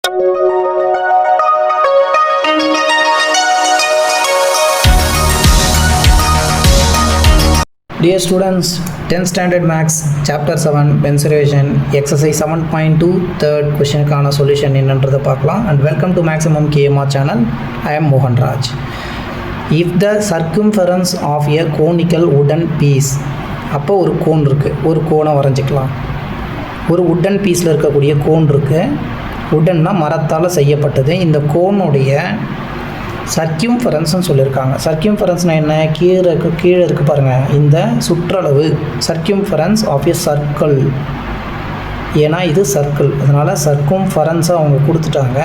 Dear students, 10th standard maths chapter 7 mensuration exercise 7.2 third question கான solution என்னன்றதை பார்க்கலாம். And welcome to Maximum KMR channel. I am Mohan Raj. If the circumference of a conical wooden piece, அப்போ ஒரு cone இருக்குது, ஒரு கோனை வரைஞ்சிக்கலாம். ஒரு wooden பீஸில் இருக்கக்கூடிய கோன் இருக்குது. வுட்டன்னா மரத்தால் செய்யப்பட்டது. இந்த கோனுடைய சர்க்கியூம்ஃபரன்ஸ்னு சொல்லியிருக்காங்க. சர்க்கியூம்ஃபரன்ஸ்னால் என்ன? கீழே இருக்குது பாருங்கள், இந்த சுற்றளவு சர்க்கியூம்ஃபரன்ஸ் ஆஃப் எ சர்க்கிள். ஏன்னா இது சர்க்கிள், அதனால் சர்க்கியூம்ஃபரன்ஸை அவங்க கொடுத்துட்டாங்க.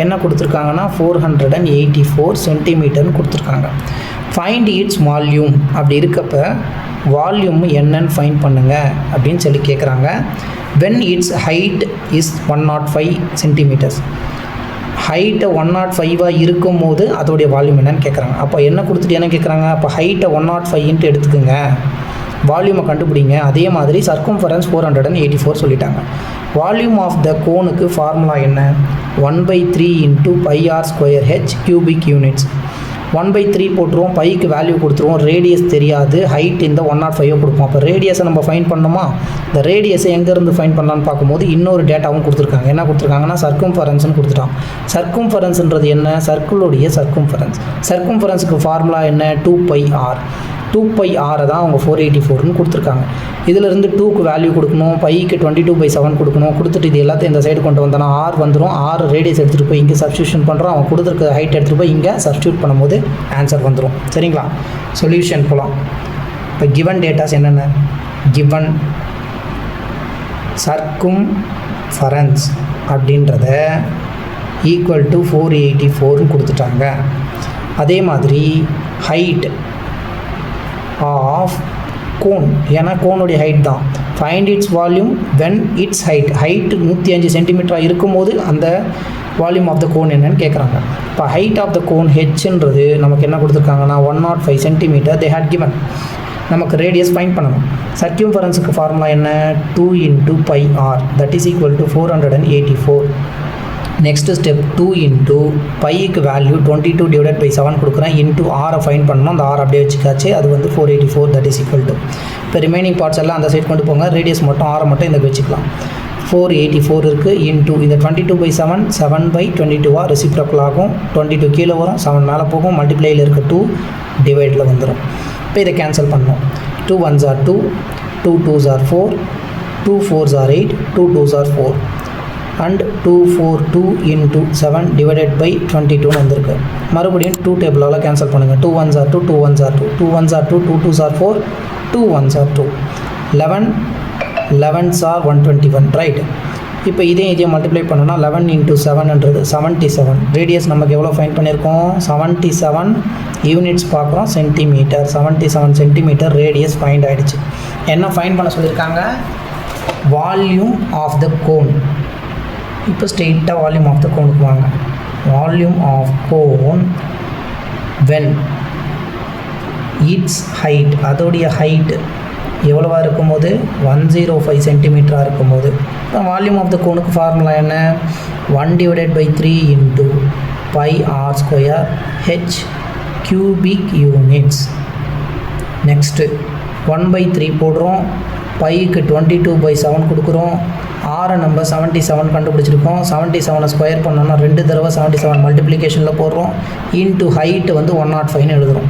என்ன கொடுத்துருக்காங்கன்னா 484 சென்டிமீட்டர்னு கொடுத்துருக்காங்க. Find its volume. அப்படி இருக்கப்ப வால்யூம் என்னன்னு ஃபைண்ட் பண்ணுங்கள் அப்படின்னு சொல்லி கேட்குறாங்க. When its height is 105 centimetres. ஹைட்டை 105 இருக்கும் போது அதோடைய வால்யூம் என்னன்னு கேட்குறாங்க. அப்போ என்ன கொடுத்துட்டு என்ன கேட்குறாங்க? அப்போ ஹைட்டை 105 எடுத்துக்குங்க, வால்யூமை கண்டுபிடிங்க. அதே மாதிரி சர்க்கம்ஃபரன்ஸ் 484 சொல்லிட்டாங்க. வால்யூம் ஆஃப் த கோனுக்கு ஃபார்முலா என்ன? 1/3 × πr²h கியூபிக் யூனிட்ஸ். 1/3 போட்டுருவோம், பைக்கு வேல்யூ கொடுத்துருவோம், ரேடியஸ் தெரியாது, ஹைட் இந்த 105 கொடுப்போம். அப்போ ரேடியஸை நம்ம ஃபைன் பண்ணணுமா? இந்த ரேடியஸை எங்கேருந்து ஃபைன் பண்ணலான்னு பார்க்கும்போது இன்னொரு டேட்டாவும் கொடுத்துருக்காங்க. என்ன கொடுத்துருக்காங்கன்னா சர்க்கம்ஃபரன்ஸ்னு கொடுத்துட்டான். சர்க்கம்ஃபரன்ஸ்ன்றது என்ன? சர்க்கிளுடைய சர்க்கம்ஃபரன்ஸ். சர்க்கம்ஃபரன்ஸுக்கு ஃபார்முலா என்ன? 2πr. 2πr தான் அவங்க 484ன்னு கொடுத்துருக்காங்க. இதிலிருந்து 2க்கு வேல்யூ கொடுக்கணும், பைக்கு 22/7 கொடுக்கணும். கொடுத்துட்டு இது எல்லாத்தையும் இந்த சைடு கொண்டு வந்தோன்னா r வந்துடும். r ரேடியஸ் எடுத்துகிட்டு போய் இங்கே சப்ஸ்டியூஷன் பண்ணுறோம். அவன் கொடுத்துருக்க ஹைட் எடுத்துகிட்டு போய் இங்கே சப்ஸ்டியூட் பண்ணும்போது ஆன்சர் வந்துடும். சரிங்களா? சொல்யூஷன் போகலாம். இப்போ கிவன் டேட்டாஸ் என்னென்ன? கிவன் சர்க்கம்ஃபரன்ஸ் அப்படின்றத ஈக்குவல் டு 484ன்னு கொடுத்துட்டாங்க. அதே மாதிரி ஹைட் ஆஃப் கோன், ஏன்னா கோனுடைய ஹைட் தான். Find its volume when its height 105 சென்டிமீட்டராக இருக்கும்போது அந்த வால்யூம் ஆஃப் த கோன் என்னன்னு கேட்குறாங்க. இப்போ ஹைட் ஆஃப் த கோன் ஹெச்ன்றது நமக்கு என்ன கொடுத்துருக்காங்கன்னா 105 சென்டிமீட்டர் தே ஹேட் கிவன். நமக்கு ரேடியஸ் ஃபைண்ட் பண்ணணும். சர்க்கியூம்ஃபரன்ஸுக்கு ஃபார்முலா என்ன? 2 × πr that is equal to 484. Next step 2 × bike value 22/7 கொடுக்குறேன், இன்ட்டு ஆரை ஃபைன் பண்ணணும். அந்த ஆர் அப்படியே வச்சுக்காச்சு, அது வந்து 484 தட் இஸ் ஈக்குவல் டு. இப்போ ரிமைனிங் பார்ட்ஸ் எல்லாம் அந்த சைட் கொண்டு போங்க, ரேடியஸ் மட்டும் ஆரை மட்டும் இந்த வச்சுக்கலாம். 484 இருக்குது இன்ட்டு இந்த 22/7 7/22 ரெசிப்ரோக்கல் ஆகும். 22 கீழே வரும், 7 மேலே போகும், மல்டிப்ளையில் இருக்க 2 டிவைடில் வந்துடும். இப்போ இதை கேன்சல் பண்ணோம். 2 1s are 2, 2 2s are 4, 2 4s are 8, 2 2s are 4 and 242 × 7 /22 வந்திருக்கு. மறுபடியும் 2 டேபிளால் கேன்சல் பண்ணுங்கள். 2 1s are 2, 2 1s are 2, 2 1s are 2, 2 2s are 4, 2 1s are 2, 11 11s are 121 right. இப்போ இதையும் மல்டிப்ளை பண்ணோன்னா 11 × 7ன்றது 77. ரேடியஸ் நமக்கு எவ்வளோ ஃபைன் பண்ணியிருக்கோம்? 77 யூனிட்ஸ் பார்க்குறோம், சென்டிமீட்டர். 77 சென்டிமீட்டர் ரேடியஸ் ஃபைண்ட் ஆகிடுச்சு. என்ன ஃபைண்ட் பண்ண சொல்லியிருக்காங்க? Volume of the cone. இப்போ ஸ்ட்ரெயிட்டாக வால்யூம் ஆஃப் த கோனுக்கு வாங்க. Volume of cone when its height, அதோடைய ஹைட் எவ்வளோவா இருக்கும்போது 105 சென்டிமீட்டராக இருக்கும்போது. இப்போ வால்யூம் ஆஃப் த கோனுக்கு ஃபார்முலா என்ன? 1/3 × πr²h கியூபிக் யூனிட்ஸ். நெக்ஸ்ட்டு 1/3 போடுறோம், பைக்கு 22/7 கொடுக்குறோம். ஆரை நம்ம 77 கண்டுபிடிச்சிருக்கோம். 77 ஸ்கொயர் பண்ணோன்னா 2 தடவை 77 மல்டிப்ளிகேஷனில் போடுறோம். இன்ட்டு ஹைட்டு வந்து 105ன்னு எழுதுகிறோம்.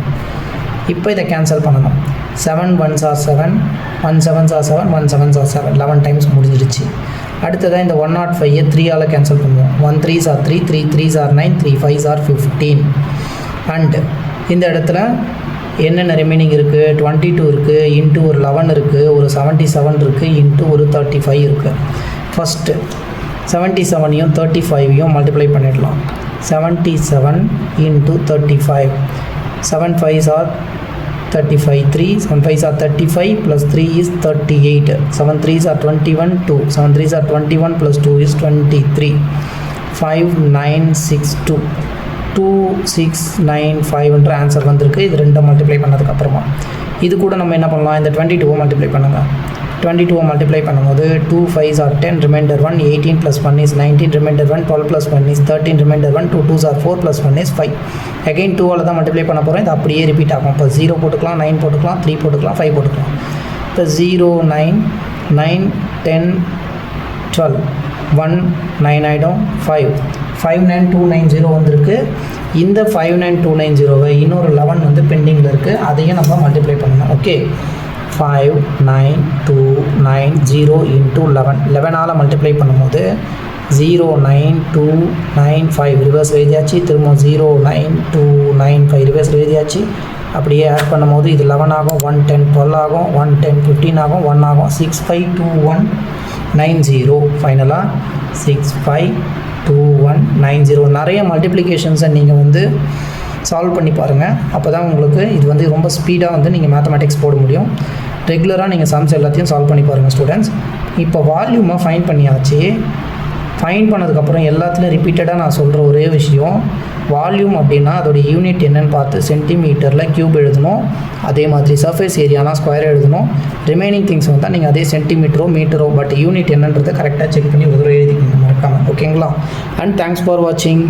இப்போ இதை கேன்சல் பண்ணணும். 7 1s are 7, 1 7s are 7, 1 7s are 7, 11 times முடிஞ்சிடுச்சு. அடுத்ததாக இந்த 105 3ஆல் கேன்சல் பண்ணுவோம். 1 3s are 3, 3 3s are 9, 3 5s are 15. And இந்த இடத்துல என்னென்ன ரிமைனிங் இருக்குது? 22 இருக்குது, இன்ட்டு ஒரு 11 இருக்குது, ஒரு 77 இருக்குது, இன்ட்டு ஒரு 35 இருக்குது. ஃபஸ்ட்டு 77ஐயும் 35ஐயும் மல்டிப்ளை பண்ணிடலாம். 77 × 35, 7 5s are 35, 3 7 5s are 35 plus 3 is 38, 7 3s are 21, 2 7 3s are 21 plus 2 is 23, 5 9 6 2 2695 என்ற ஆன்சர் வந்திருக்கு. இது ரெண்டும் மல்டிப்ளை பண்ணதுக்கப்புறமா இது கூட நம்ம என்ன பண்ணலாம்? இந்த 22 மல்டிப்ளை பண்ணுங்கள். 22 மல்டிப்ளை பண்ணும்போது 2 5s are 10, reminder 1, 18 + 1 is 19, reminder 1, 12 + 1 is 13, reminder 1, 2 2s are 4 + 1 is 5. Again 2ஆல் தான் மல்டிப்ளை பண்ண போகிறோம். இது அப்படியே ரிப்பீட் ஆகும். இப்போ 0 போட்டுக்கலாம், 9 போட்டுக்கலாம், 3 போட்டுக்கலாம், 5 போட்டுக்கலாம். இப்போ 0 9 9 10 12 1 9 ஆகிடும். 5 59290 வந்திருக்கு. இந்த 59290வை இன்னொரு 11 வந்து பெண்டிங்கில் இருக்குது. அதையும் நம்ம மல்டிப்ளை பண்ணணும். ஓகே, 59290 இன்ட்டு 11ஆல் மல்டிப்ளை பண்ணும்போது 09295 ரிவர்ஸ் எழுதியாச்சு. திரும்ப 09295 ரிவர்ஸ் எழுதியாச்சு. அப்படியே ஆட் பண்ணும்போது இது 11 ஆகும், 110 12 ஆகும், 110 15 ஆகும், 1 ஆகும். 652190 ஃபைனலாக 652190. நிறைய மல்டிப்ளிகேஷன்ஸை நீங்கள் வந்து சால்வ் பண்ணி பாருங்கள். அப்போ தான் உங்களுக்கு இது வந்து ரொம்ப ஸ்பீடாக வந்து நீங்கள் மேத்தமெட்டிக்ஸ் போட முடியும். ரெகுலராக நீங்கள் சம்ஸ் எல்லாத்தையும் சால்வ் பண்ணி பாருங்கள் ஸ்டூடெண்ட்ஸ். இப்போ வால்யூமை ஃபைன் பண்ணியாச்சு. ஃபைன் பண்ணதுக்கப்புறம் எல்லாத்துலேயும் ரிப்பீட்டடாக நான் சொல்கிற ஒரே விஷயம், வால்யூம் அப்படின்னா அதோடய யூனிட் என்னென்னு பார்த்து சென்டிமீட்டரில் க்யூப் எழுதணும். அதே மாதிரி சர்ஃபேஸ் ஏரியானா ஸ்கொயர் எழுதணும். ரிமைனிங் திங்ஸ் வந்தால் நீங்கள் அதே சென்டிமீட்டரோ மீட்டரோ பட் யூனிட் என்னன்றதை கரெக்டாக செக் பண்ணி ஒரு எழுதிக்கணும் மறக்காமல். ஓகேங்களா? அண்ட் தேங்க்ஸ் ஃபார் வாட்சிங்.